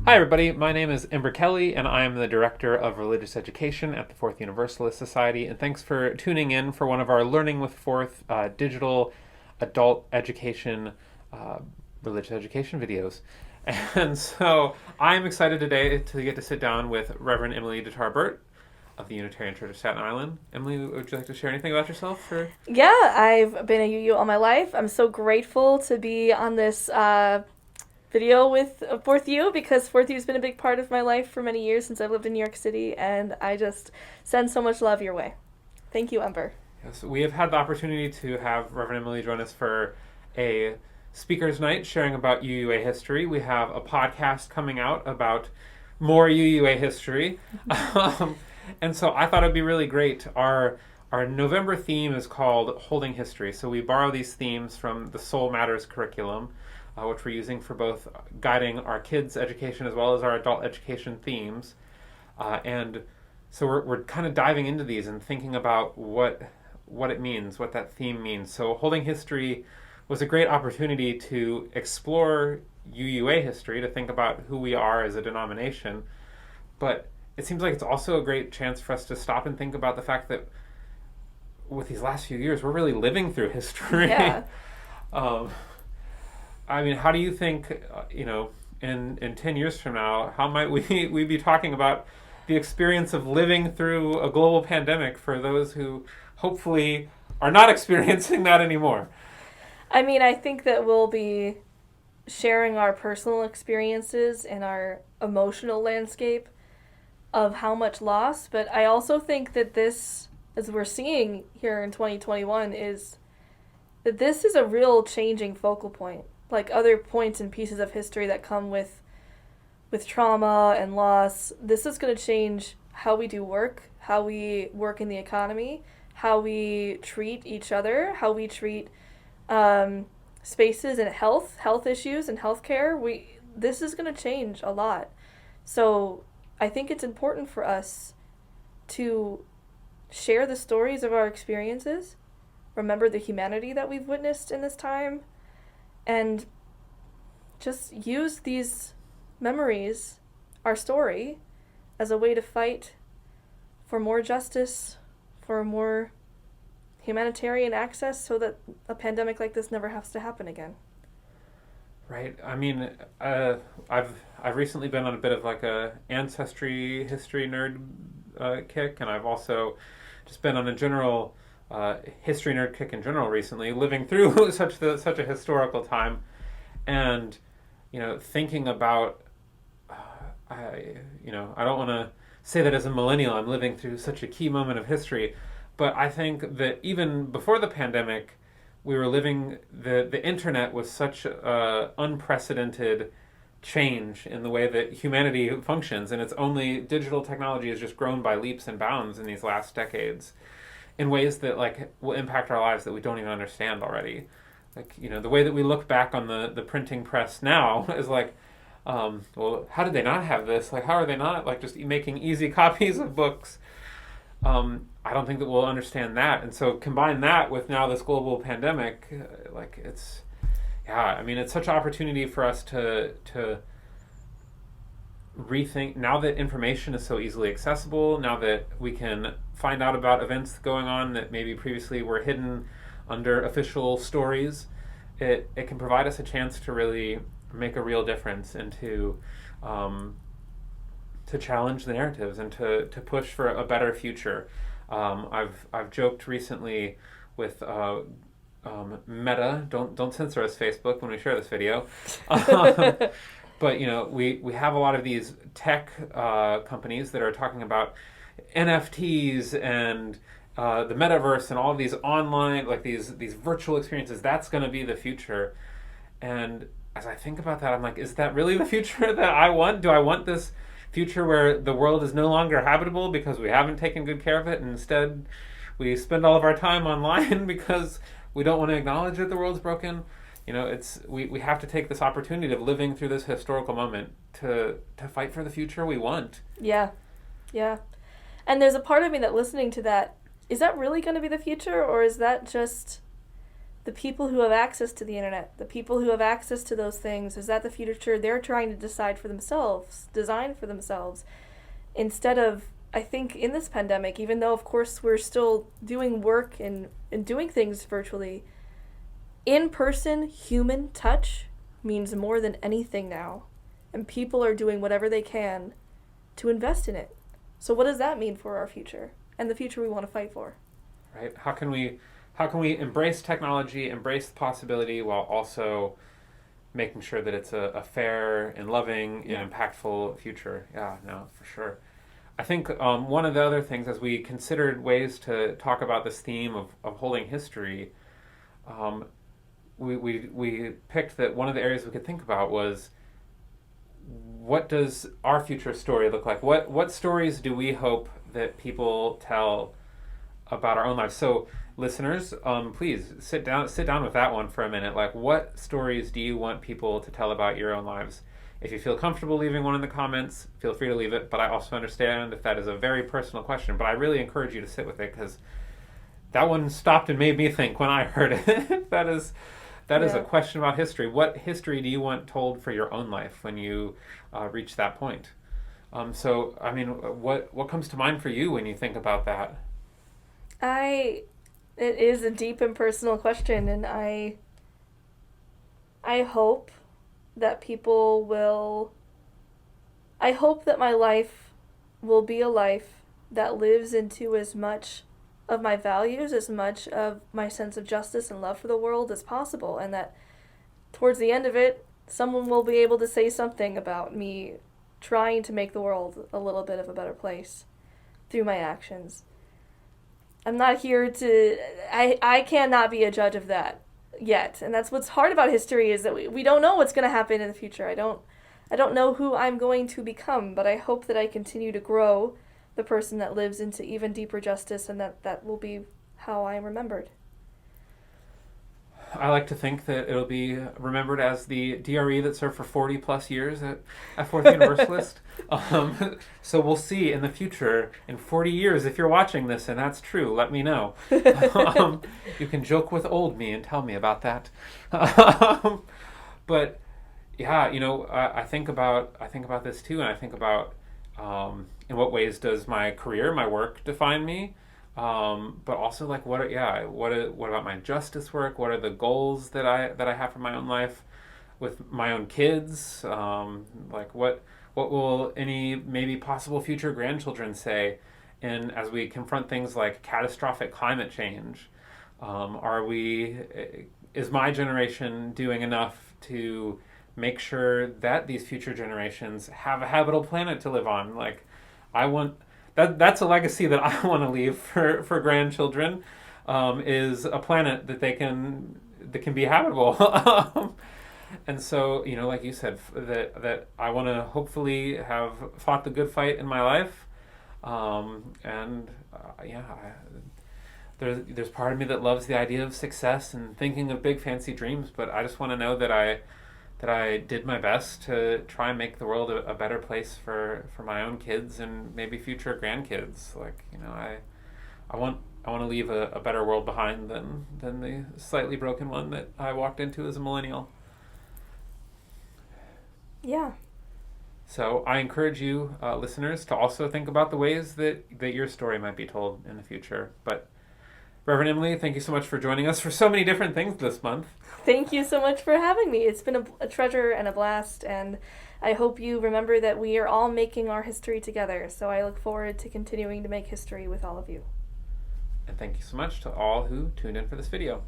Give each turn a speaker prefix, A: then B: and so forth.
A: Hi everybody, my name is Ember Kelley and I am the Director of Religious Education at the Fourth Universalist Society, and thanks for tuning in for one of our Learning with Fourth digital adult education, religious education videos. And so I'm excited today to get to sit down with Reverend Emily DeTar Birt of the Unitarian Church of Staten Island. Emily, would you like to share anything about yourself?
B: Yeah, I've been a UU all my life. I'm so grateful to be on this video with Fourth U because Fourth U has been a big part of my life for many years since I've lived in New York City, and I just send so much love your way. Thank you, Ember.
A: Yes, we have had the opportunity to have Reverend Emily join us for a speaker's night sharing about UUA history. We have a podcast coming out about more UUA history. And so I thought it'd be really great. Our November theme is called Holding History. So we borrow these themes from the Soul Matters curriculum, which we're using for both guiding our kids' education as well as our adult education themes. And so we're kind of diving into these and thinking about what it means, what that theme means. So Holding History was a great opportunity to explore UUA history, to think about who we are as a denomination. But it seems like it's also a great chance for us to stop and think about the fact that with these last few years, we're really living through history.
B: Yeah.
A: I mean, how do you think, in 10 years from now, how might we be talking about the experience of living through a global pandemic for those who hopefully are not experiencing that anymore?
B: I mean, I think that we'll be sharing our personal experiences and our emotional landscape of how much loss, but I also think that this, as we're seeing here in 2021, is that this is a real changing focal point. Like other points and pieces of history that come with trauma and loss, this is going to change how we do work, how we work in the economy, how we treat each other, how we treat spaces and health issues and healthcare. This is going to change a lot. So I think it's important for us to share the stories of our experiences, remember the humanity that we've witnessed in this time, and just use these memories, our story, as a way to fight for more justice, for more humanitarian access, so that a pandemic like this never has to happen again.
A: Right. I mean, I've recently been on a bit of like a ancestry history nerd kick, and I've also just been on a general history nerd kick in general recently, living through such a historical time, and thinking about I don't want to say that as a millennial I'm living through such a key moment of history, but I think that even before the pandemic, we were living the internet was such unprecedented change in the way that humanity functions, and it's only digital technology has just grown by leaps and bounds in these last decades in ways that like will impact our lives that we don't even understand already. Like, the way that we look back on the printing press now is like, well, how did they not have this? Like, how are they not like just making easy copies of books? I don't think that we'll understand that. And so combine that with now this global pandemic, it's such an opportunity for us to rethink, now that information is so easily accessible, now that we can find out about events going on that maybe previously were hidden under official stories, it can provide us a chance to really make a real difference and to challenge the narratives and to push for a better future. I've joked recently with Meta, don't censor us, Facebook, when we share this video. But we have a lot of these tech companies that are talking about NFTs and the metaverse and all of these online, like these virtual experiences. That's going to be the future. And as I think about that, I'm like, is that really the future that I want? Do I want this future where the world is no longer habitable because we haven't taken good care of it, and instead we spend all of our time online because we don't want to acknowledge that the world's broken? We have to take this opportunity of living through this historical moment to fight for the future we want.
B: Yeah. And there's a part of me that listening to that, is that really going to be the future, or is that just the people who have access to the internet, the people who have access to those things, is that the future they're trying to decide for themselves, design for themselves, instead of, I think in this pandemic, even though of course we're still doing work and doing things virtually, in-person human touch means more than anything now. And people are doing whatever they can to invest in it. So what does that mean for our future and the future we want to fight for?
A: Right? How can we embrace technology, embrace the possibility, while also making sure that it's a fair and loving and impactful future? Yeah, no, for sure. I think one of the other things, as we considered ways to talk about this theme of holding history, we picked that one of the areas we could think about was, what does our future story look like? What stories do we hope that people tell about our own lives? So listeners, please sit down with that one for a minute. Like, what stories do you want people to tell about your own lives? If you feel comfortable leaving one in the comments, feel free to leave it, but I also understand if that is a very personal question. But I really encourage you to sit with it, because that one stopped and made me think when I heard it. That is a question about history. What history do you want told for your own life when you reach that point? So, I mean, what comes to mind for you when you think about that?
B: It is a deep and personal question, and I hope that I hope that my life will be a life that lives into as much of my values, as much of my sense of justice and love for the world as possible, and that towards the end of it, someone will be able to say something about me trying to make the world a little bit of a better place through my actions. I'm not here to... I cannot be a judge of that yet, and that's what's hard about history, is that we don't know what's going to happen in the future. I don't know who I'm going to become, but I hope that I continue to grow the person that lives into even deeper justice, and that will be how I am remembered.
A: I like to think that it'll be remembered as the DRE that served for 40 plus years at Fourth Universalist. So we'll see in the future, in 40 years, if you're watching this and that's true, let me know. You can joke with old me and tell me about that. But yeah, I think about this too, and I think about in what ways does my career, my work define me? But also, like, what about my justice work? What are the goals that I have for my own life with my own kids? Like, what will any maybe possible future grandchildren say? And as we confront things like catastrophic climate change, is my generation doing enough to make sure that these future generations have a habitable planet to live on? Like, that's a legacy that I want to leave for grandchildren, is a planet that can be habitable. And so, like you said, that I want to hopefully have fought the good fight in my life. There's part of me that loves the idea of success and thinking of big fancy dreams, but I just want to know that I did my best to try and make the world a better place for my own kids and maybe future grandkids. Like, I want to leave a better world behind than the slightly broken one that I walked into as a millennial.
B: Yeah.
A: So I encourage you, listeners, to also think about the ways that your story might be told in the future. But Reverend Emily, thank you so much for joining us for so many different things this month.
B: Thank you so much for having me. It's been a treasure and a blast, and I hope you remember that we are all making our history together. So I look forward to continuing to make history with all of you.
A: And thank you so much to all who tuned in for this video.